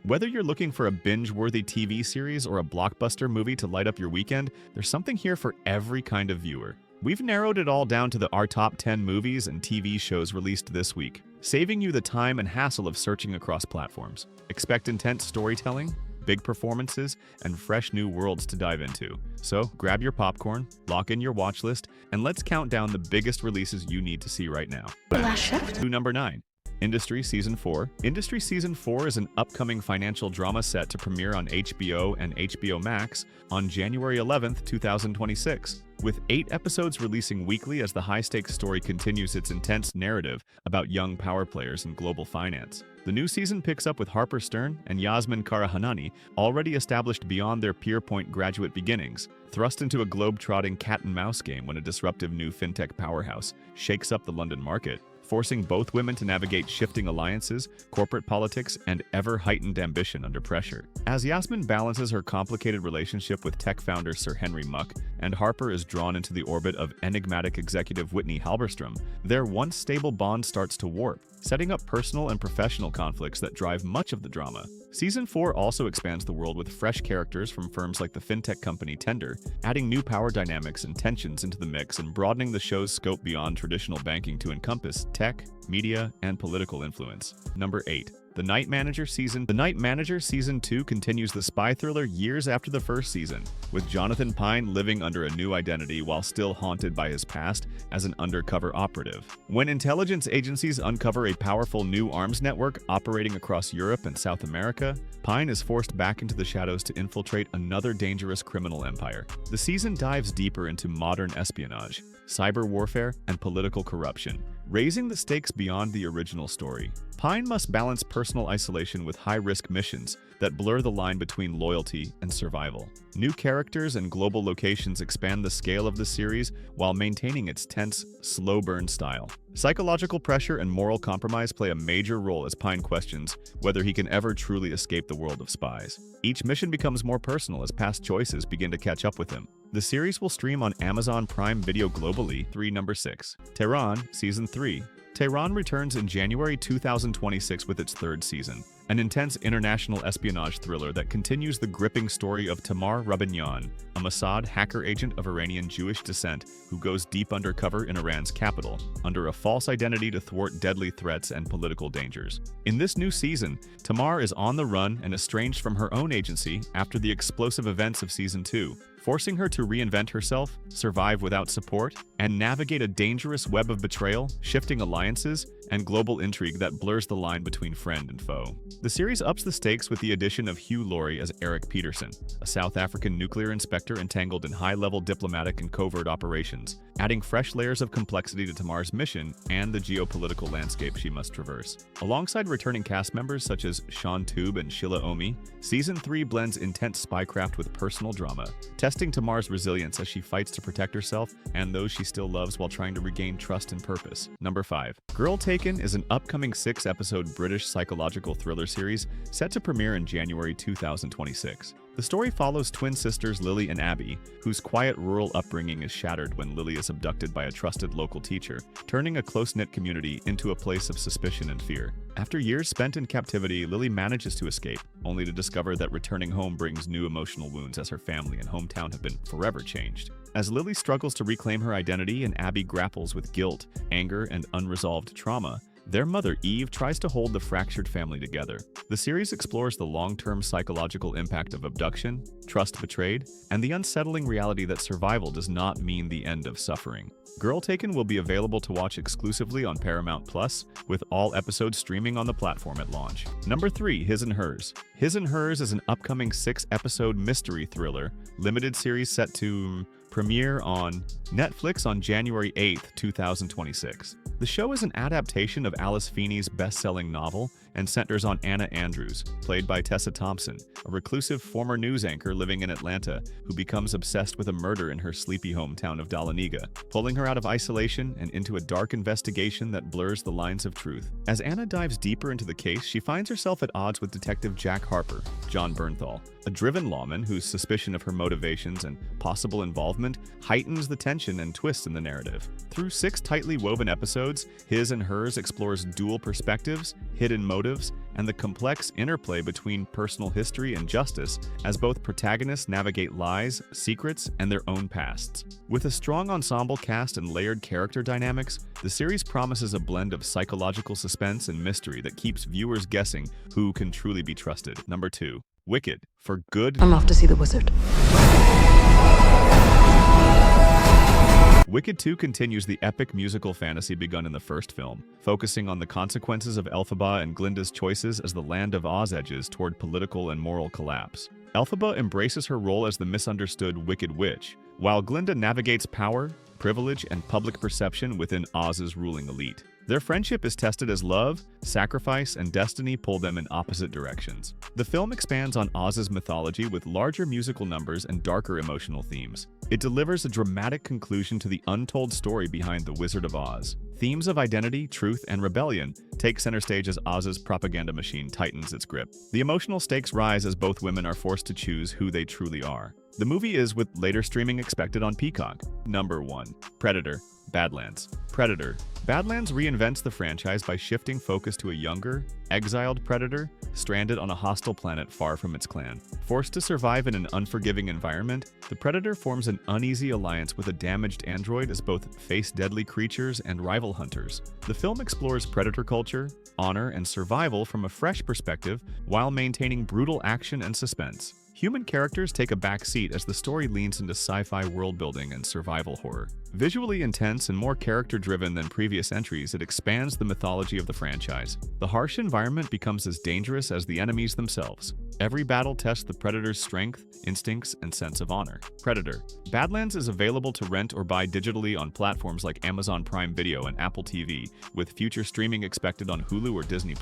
Whether you're looking for a binge-worthy TV series or a blockbuster movie to light up your weekend, there's something here for every kind of viewer. We've narrowed it all down to our top 10 movies and TV shows released this week, saving you the time and hassle of searching across platforms. Expect intense storytelling, big performances, and fresh new worlds to dive into. So grab your popcorn, lock in your watch list, and let's count down the biggest releases you need to see right now. Number 9. Industry Season 4. Industry Season 4 is an upcoming financial drama set to premiere on HBO and HBO Max on January 11th, 2026, with 8 episodes releasing weekly as the high-stakes story continues its intense narrative about young power players in global finance. The new season picks up with Harper Stern and Yasmin Karahanani, already established beyond their Pierpoint graduate beginnings, thrust into a globe-trotting cat-and-mouse game when a disruptive new fintech powerhouse shakes up the London market, forcing both women to navigate shifting alliances, corporate politics, and ever-heightened ambition under pressure. As Yasmin balances her complicated relationship with tech founder Sir Henry Muck, and Harper is drawn into the orbit of enigmatic executive Whitney Halberstrom, their once stable bond starts to warp, setting up personal and professional conflicts that drive much of the drama. Season 4 also expands the world with fresh characters from firms like the fintech company Tender, adding new power dynamics and tensions into the mix and broadening the show's scope beyond traditional banking to encompass tech, media, and political influence. Number 8. The Night Manager Season 2 continues the spy thriller years after the first season, with Jonathan Pine living under a new identity while still haunted by his past as an undercover operative. When intelligence agencies uncover a powerful new arms network operating across Europe and South America, Pine is forced back into the shadows to infiltrate another dangerous criminal empire. The season dives deeper into modern espionage, cyber warfare, and political corruption, raising the stakes beyond the original story. Pine must balance personal isolation with high-risk missions that blur the line between loyalty and survival. New characters and global locations expand the scale of the series while maintaining its tense, slow-burn style. Psychological pressure and moral compromise play a major role as Pine questions whether he can ever truly escape the world of spies. Each mission becomes more personal as past choices begin to catch up with him. The series will stream on Amazon Prime Video globally. Number 6. Tehran Season 3. Tehran returns in January 2026 with its 3rd season, an intense international espionage thriller that continues the gripping story of Tamar Rabinyan, a Mossad hacker agent of Iranian Jewish descent who goes deep undercover in Iran's capital, under a false identity to thwart deadly threats and political dangers. In this new season, Tamar is on the run and estranged from her own agency after the explosive events of Season 2, forcing her to reinvent herself, survive without support, and navigate a dangerous web of betrayal, shifting alliances, and global intrigue that blurs the line between friend and foe. The series ups the stakes with the addition of Hugh Laurie as Eric Peterson, a South African nuclear inspector entangled in high-level diplomatic and covert operations, adding fresh layers of complexity to Tamar's mission and the geopolitical landscape she must traverse. Alongside returning cast members such as Sean Tube and Sheila Omi, Season 3 blends intense spycraft with personal drama, testing Tamar's resilience as she fights to protect herself and those she still loves while trying to regain trust and purpose. Number 5. Girl Taken is an upcoming 6-episode British psychological thriller series set to premiere in January 2026. The story follows twin sisters Lily and Abby, whose quiet rural upbringing is shattered when Lily is abducted by a trusted local teacher, turning a close-knit community into a place of suspicion and fear. After years spent in captivity, Lily manages to escape, only to discover that returning home brings new emotional wounds as her family and hometown have been forever changed. As Lily struggles to reclaim her identity and Abby grapples with guilt, anger, and unresolved trauma, their mother, Eve, tries to hold the fractured family together. The series explores the long-term psychological impact of abduction, trust betrayed, and the unsettling reality that survival does not mean the end of suffering. Girl Taken will be available to watch exclusively on Paramount+, with all episodes streaming on the platform at launch. Number 3. His and Hers. His and Hers is an upcoming 6-episode mystery thriller limited series set to premiere on Netflix on January 8, 2026. The show is an adaptation of Alice Feeney's best-selling novel and centers on Anna Andrews, played by Tessa Thompson, a reclusive former news anchor living in Atlanta who becomes obsessed with a murder in her sleepy hometown of Dahlonega, pulling her out of isolation and into a dark investigation that blurs the lines of truth. As Anna dives deeper into the case, she finds herself at odds with Detective Jack Harper, John Bernthal, a driven lawman whose suspicion of her motivations and possible involvement heightens the tension and twists in the narrative. Through 6 tightly woven episodes, His and Hers explores dual perspectives, hidden motives, and the complex interplay between personal history and justice as both protagonists navigate lies, secrets, and their own pasts. With a strong ensemble cast and layered character dynamics, the series promises a blend of psychological suspense and mystery that keeps viewers guessing who can truly be trusted. Number 2. Wicked. For good. I'm off to see the wizard. Wicked 2 continues the epic musical fantasy begun in the first film, focusing on the consequences of Elphaba and Glinda's choices as the land of Oz edges toward political and moral collapse. Elphaba embraces her role as the misunderstood Wicked Witch, while Glinda navigates power, privilege, and public perception within Oz's ruling elite. Their friendship is tested as love, sacrifice, and destiny pull them in opposite directions. The film expands on Oz's mythology with larger musical numbers and darker emotional themes. It delivers a dramatic conclusion to the untold story behind the Wizard of Oz. Themes of identity, truth, and rebellion take center stage as Oz's propaganda machine tightens its grip. The emotional stakes rise as both women are forced to choose who they truly are. The movie is with later streaming expected on Peacock. Number 1. Predator. Badlands. Predator. Badlands reinvents the franchise by shifting focus to a younger, exiled predator stranded on a hostile planet far from its clan. Forced to survive in an unforgiving environment, the predator forms an uneasy alliance with a damaged android as both face deadly creatures and rival hunters. The film explores predator culture, honor, and survival from a fresh perspective while maintaining brutal action and suspense. Human characters take a back seat as the story leans into sci-fi world-building and survival horror. Visually intense and more character-driven than previous entries, it expands the mythology of the franchise. The harsh environment becomes as dangerous as the enemies themselves. Every battle tests the predator's strength, instincts, and sense of honor. Predator. Badlands is available to rent or buy digitally on platforms like Amazon Prime Video and Apple TV, with future streaming expected on Hulu or Disney+.